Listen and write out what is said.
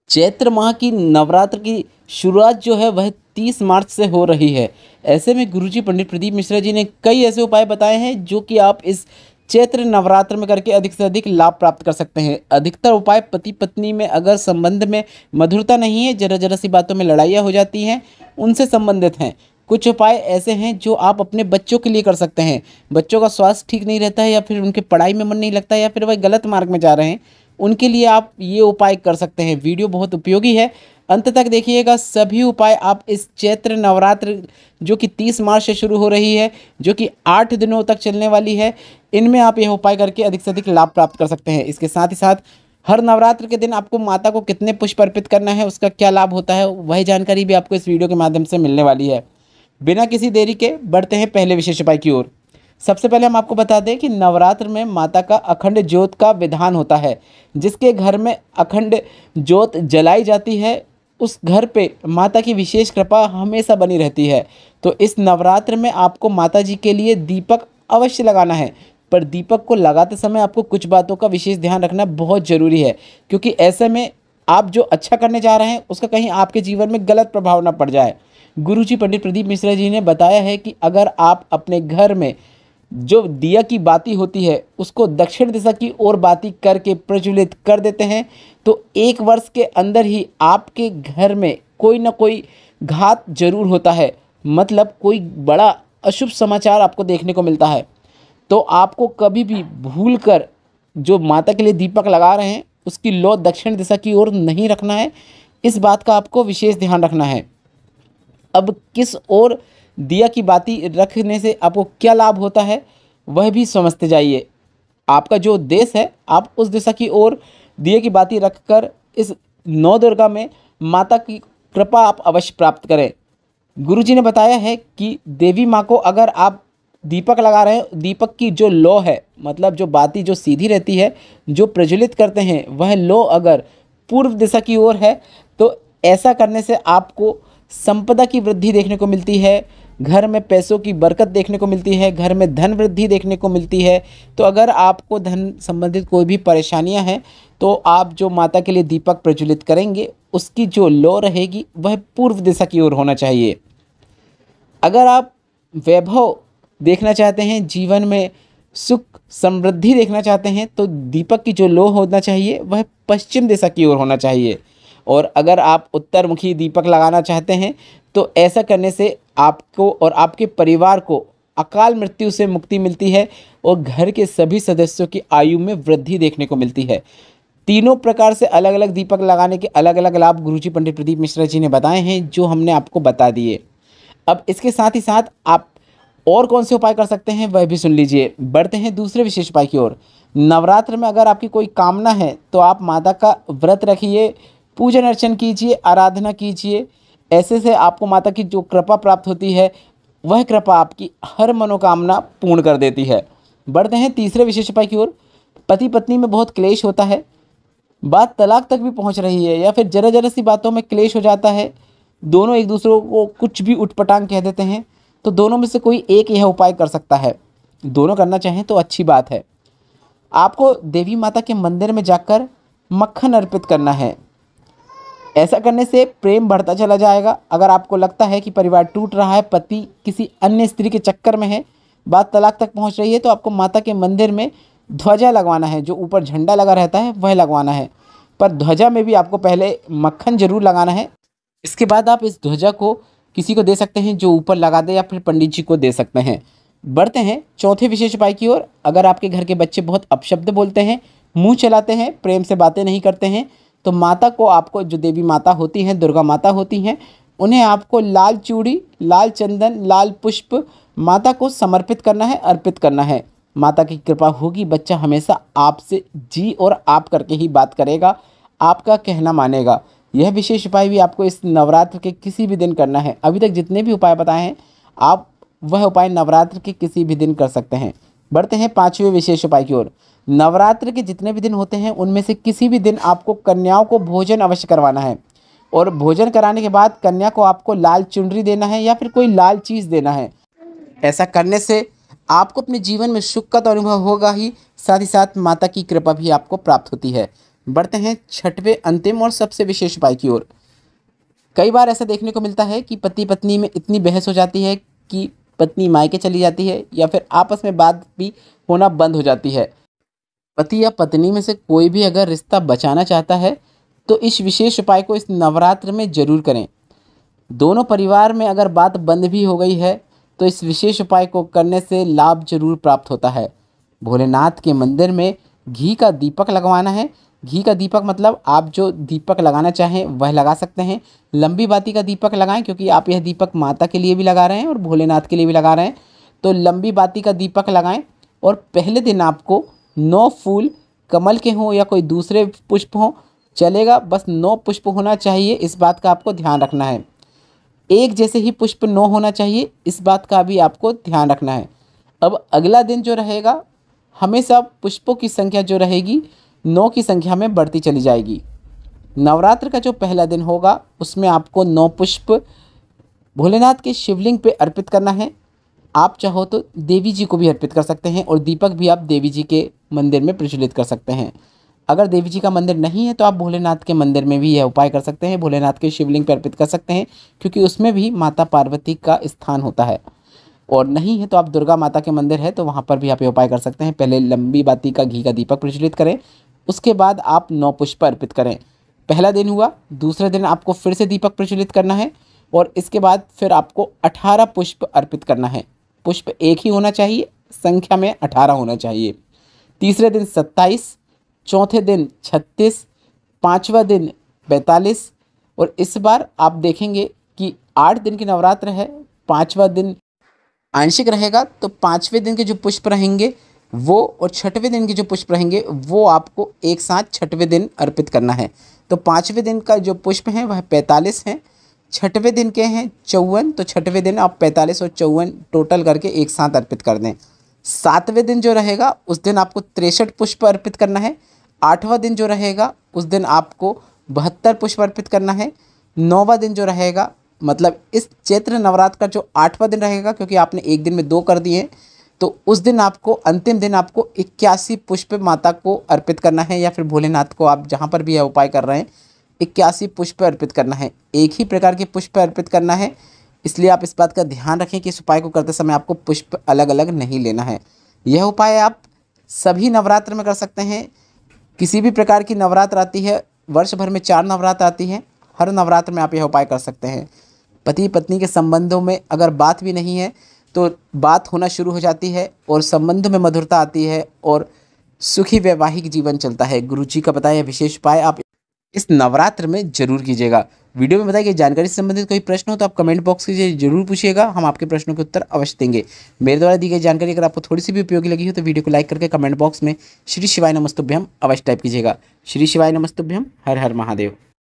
चैत्र माह की नवरात्र की शुरुआत जो है वह 30 मार्च से हो रही है। ऐसे में गुरुजी पंडित प्रदीप मिश्रा जी ने कई ऐसे उपाय बताए हैं जो कि आप इस चैत्र नवरात्र में करके अधिक से अधिक लाभ प्राप्त कर सकते हैं। अधिकतर उपाय पति पत्नी में अगर संबंध में मधुरता नहीं है, जरा जरा सी बातों में लड़ाइयाँ हो जाती हैं, उनसे संबंधित हैं। कुछ उपाय ऐसे हैं जो आप अपने बच्चों के लिए कर सकते हैं। बच्चों का स्वास्थ्य ठीक नहीं रहता है या फिर उनके पढ़ाई में मन नहीं लगता है या फिर वह गलत मार्ग में जा रहे हैं, उनके लिए आप ये उपाय कर सकते हैं। वीडियो बहुत उपयोगी है, अंत तक देखिएगा। सभी उपाय आप इस चैत्र नवरात्र जो कि 30 मार्च से शुरू हो रही है, जो कि 8 दिनों तक चलने वाली है, इनमें आप यह उपाय करके अधिक से अधिक लाभ प्राप्त कर सकते हैं। इसके साथ ही साथ हर नवरात्र के दिन आपको माता को कितने पुष्प अर्पित करना है, उसका क्या लाभ होता है, वही जानकारी भी आपको इस वीडियो के माध्यम से मिलने वाली है। बिना किसी देरी के बढ़ते हैं पहले विशेष उपाय की ओर। सबसे पहले हम आपको बता दें कि नवरात्र में माता का अखंड ज्योत का विधान होता है। जिसके घर में अखंड ज्योत जलाई जाती है, उस घर पे माता की विशेष कृपा हमेशा बनी रहती है। तो इस नवरात्र में आपको माता जी के लिए दीपक अवश्य लगाना है, पर दीपक को लगाते समय आपको कुछ बातों का विशेष ध्यान रखना बहुत ज़रूरी है, क्योंकि ऐसे में आप जो अच्छा करने जा रहे हैं उसका कहीं आपके जीवन में गलत प्रभाव ना पड़ जाए। गुरुजी पंडित प्रदीप मिश्रा जी ने बताया है कि अगर आप अपने घर में जो दिया की बाती होती है उसको दक्षिण दिशा की ओर बाती करके प्रज्वलित कर देते हैं, तो 1 वर्ष के अंदर ही आपके घर में कोई ना कोई घात जरूर होता है, मतलब कोई बड़ा अशुभ समाचार आपको देखने को मिलता है। तो आपको कभी भी भूल कर जो माता के लिए दीपक लगा रहे हैं उसकी लौ दक्षिण दिशा की ओर नहीं रखना है। इस बात का आपको विशेष ध्यान रखना है। अब किस ओर दिया की बाती रखने से आपको क्या लाभ होता है वह भी समझते जाइए। आपका जो देश है, आप उस दिशा की ओर दिए की बाती रखकर इस नौ दुर्गा में माता की कृपा आप अवश्य प्राप्त करें। गुरुजी ने बताया है कि देवी माँ को अगर आप दीपक लगा रहे हैं, दीपक की जो लौ है, मतलब जो बाती जो सीधी रहती है, जो प्रज्वलित करते हैं, वह लौ अगर पूर्व दिशा की ओर है, तो ऐसा करने से आपको संपदा की वृद्धि देखने को मिलती है, घर में पैसों की बरकत देखने को मिलती है, घर में धन वृद्धि देखने को मिलती है। तो अगर आपको धन संबंधित कोई भी परेशानियां हैं, तो आप जो माता के लिए दीपक प्रज्वलित करेंगे उसकी जो लौ रहेगी वह पूर्व दिशा की ओर होना चाहिए। अगर आप वैभव देखना चाहते हैं, जीवन में सुख समृद्धि देखना चाहते हैं, तो दीपक की जो लौ होना चाहिए वह पश्चिम दिशा की ओर होना चाहिए। और अगर आप उत्तरमुखी दीपक लगाना चाहते हैं तो ऐसा करने से आपको और आपके परिवार को अकाल मृत्यु से मुक्ति मिलती है और घर के सभी सदस्यों की आयु में वृद्धि देखने को मिलती है। तीनों प्रकार से अलग अलग दीपक लगाने के अलग अलग लाभ गुरुजी पंडित प्रदीप मिश्रा जी ने बताए हैं, जो हमने आपको बता दिए। अब इसके साथ ही साथ आप और कौन से उपाय कर सकते हैं वह भी सुन लीजिए। बढ़ते हैं दूसरे विशेष उपाय की ओर। नवरात्र में अगर आपकी कोई कामना है तो आप माता का व्रत रखिए, पूजन अर्चन कीजिए, आराधना कीजिए। ऐसे से आपको माता की जो कृपा प्राप्त होती है वह कृपा आपकी हर मनोकामना पूर्ण कर देती है। बढ़ते हैं तीसरे विशेष उपाय की ओर। पति पत्नी में बहुत क्लेश होता है, बात तलाक तक भी पहुंच रही है, या फिर जरा जरा सी बातों में क्लेश हो जाता है, दोनों एक दूसरे को कुछ भी उटपटांग कह देते हैं, तो दोनों में से कोई एक यह उपाय कर सकता है। दोनों करना चाहें तो अच्छी बात है। आपको देवी माता के मंदिर में जाकर मक्खन अर्पित करना है। ऐसा करने से प्रेम बढ़ता चला जाएगा। अगर आपको लगता है कि परिवार टूट रहा है, पति किसी अन्य स्त्री के चक्कर में है, बात तलाक तक पहुंच रही है, तो आपको माता के मंदिर में ध्वजा लगवाना है। जो ऊपर झंडा लगा रहता है वह लगवाना है, पर ध्वजा में भी आपको पहले मक्खन जरूर लगाना है। इसके बाद आप इस ध्वजा को किसी को दे सकते हैं जो ऊपर लगा दे, या फिर पंडित जी को दे सकते हैं। बढ़ते हैं चौथे विशेष उपाय की ओर। अगर आपके घर के बच्चे बहुत अपशब्द बोलते हैं, मुंह चलाते हैं, प्रेम से बातें नहीं करते हैं, तो माता को, आपको जो देवी माता होती हैं, दुर्गा माता होती हैं, उन्हें आपको लाल चूड़ी, लाल चंदन, लाल पुष्प माता को समर्पित करना है, अर्पित करना है। माता की कृपा होगी, बच्चा हमेशा आपसे जी और आप करके ही बात करेगा, आपका कहना मानेगा। यह विशेष उपाय भी आपको इस नवरात्र के किसी भी दिन करना है। अभी तक जितने भी उपाय बताए हैं आप वह उपाय नवरात्र के किसी भी दिन कर सकते हैं। बढ़ते हैं पांचवें विशेष उपाय की ओर। नवरात्र के जितने भी दिन होते हैं उनमें से किसी भी दिन आपको कन्याओं को भोजन अवश्य करवाना है, और भोजन कराने के बाद कन्या को आपको लाल चुनरी देना है या फिर कोई लाल चीज़ देना है। ऐसा करने से आपको अपने जीवन में सुख का तो अनुभव होगा ही, साथ ही साथ माता की कृपा भी आपको प्राप्त होती है। बढ़ते हैं छठवें अंतिम और सबसे विशेष उपाय की ओर। कई बार ऐसा देखने को मिलता है कि पति पत्नी में इतनी बहस हो जाती है कि पत्नी मायके चली जाती है या फिर आपस में बात भी होना बंद हो जाती है। पति या पत्नी में से कोई भी अगर रिश्ता बचाना चाहता है तो इस विशेष उपाय को इस नवरात्र में जरूर करें। दोनों परिवार में अगर बात बंद भी हो गई है तो इस विशेष उपाय को करने से लाभ जरूर प्राप्त होता है। भोलेनाथ के मंदिर में घी का दीपक लगवाना है। घी का दीपक मतलब आप जो दीपक लगाना चाहें वह लगा सकते हैं। लंबी बाती का दीपक लगाएं, क्योंकि आप यह दीपक माता के लिए भी लगा रहे हैं और भोलेनाथ के लिए भी लगा रहे हैं, तो लंबी बाती का दीपक लगाएं। और पहले दिन आपको 9 फूल, कमल के हों या कोई दूसरे पुष्प हों चलेगा, बस 9 पुष्प होना चाहिए, इस बात का आपको ध्यान रखना है। एक जैसे ही पुष्प 9 होना चाहिए, इस बात का भी आपको ध्यान रखना है। अब अगला दिन जो रहेगा, हमेशा पुष्पों की संख्या जो रहेगी 9 की संख्या में बढ़ती चली जाएगी। नवरात्र का जो पहला दिन होगा उसमें आपको 9 पुष्प भोलेनाथ के शिवलिंग पे अर्पित करना है। आप चाहो तो देवी जी को भी अर्पित कर सकते हैं और दीपक भी आप देवी जी के मंदिर में प्रज्वलित कर सकते हैं। अगर देवी जी का मंदिर नहीं है तो आप भोलेनाथ के मंदिर में भी यह उपाय कर सकते हैं, भोलेनाथ के शिवलिंग पर अर्पित कर सकते हैं, क्योंकि उसमें भी माता पार्वती का स्थान होता है। और नहीं है तो आप दुर्गा माता के मंदिर है तो वहाँ पर भी आप ये उपाय कर सकते हैं। पहले लंबी बाती का घी का दीपक प्रज्वलित करें, उसके बाद आप 9 पुष्प अर्पित करें। पहला दिन हुआ, दूसरे दिन आपको फिर से दीपक प्रज्वलित करना है और इसके बाद फिर आपको 18 पुष्प अर्पित करना है। पुष्प एक ही होना चाहिए, संख्या में 18 होना चाहिए। तीसरे दिन 27, चौथे दिन 36, पाँचवा दिन 45 और इस बार आप देखेंगे कि 8 दिन की नवरात्र है, 5वां दिन आंशिक रहेगा, तो 5वें दिन के जो पुष्प रहेंगे वो और 6वें दिन के जो पुष्प रहेंगे वो आपको एक साथ 6वें दिन अर्पित करना है। तो 5वें दिन का जो पुष्प हैं वह 45 हैं, 6वें दिन के हैं 54, तो 6वें दिन आप 45 और 54 टोटल करके एक साथ अर्पित कर दें। 7वें दिन जो रहेगा उस दिन आपको 63 पुष्प अर्पित करना है। 8वां दिन जो रहेगा उस दिन आपको 72 पुष्प अर्पित करना है। 9वां दिन जो रहेगा, मतलब इस चैत्र नवरात्र का जो 8वां दिन रहेगा, क्योंकि आपने एक दिन में 2 कर दिए हैं, तो उस दिन आपको अंतिम दिन आपको 81 पुष्प माता को अर्पित करना है, या फिर भोलेनाथ को आप जहाँ पर भी यह उपाय कर रहे हैं 81 पुष्प अर्पित करना है। एक ही प्रकार के पुष्प अर्पित करना है, इसलिए आप इस बात का ध्यान रखें कि इस उपाय को करते समय आपको पुष्प अलग अलग नहीं लेना है। यह उपाय आप सभी नवरात्र में कर सकते हैं। किसी भी प्रकार की नवरात्र आती है, वर्ष भर में 4 नवरात्र आती है, हर नवरात्र में आप यह उपाय कर सकते हैं। पति पत्नी के संबंधों में अगर बात भी नहीं है तो बात होना शुरू हो जाती है और संबंध में मधुरता आती है और सुखी वैवाहिक जीवन चलता है। गुरुजी का बताया विशेष उपाय आप इस नवरात्र में जरूर कीजिएगा। वीडियो में बताई गई जानकारी से संबंधित कोई प्रश्न हो तो आप कमेंट बॉक्स कीजिए, जरूर पूछिएगा, हम आपके प्रश्नों के उत्तर अवश्य देंगे। मेरे द्वारा दी गई जानकारी अगर आपको थोड़ी सी भी उपयोगी लगी हो तो वीडियो को लाइक करके कमेंट बॉक्स में श्री शिवाय नमस्तुभ्यम अवश्य टाइप कीजिएगा। श्री शिवाय नमस्तुभ्यम, हर हर महादेव।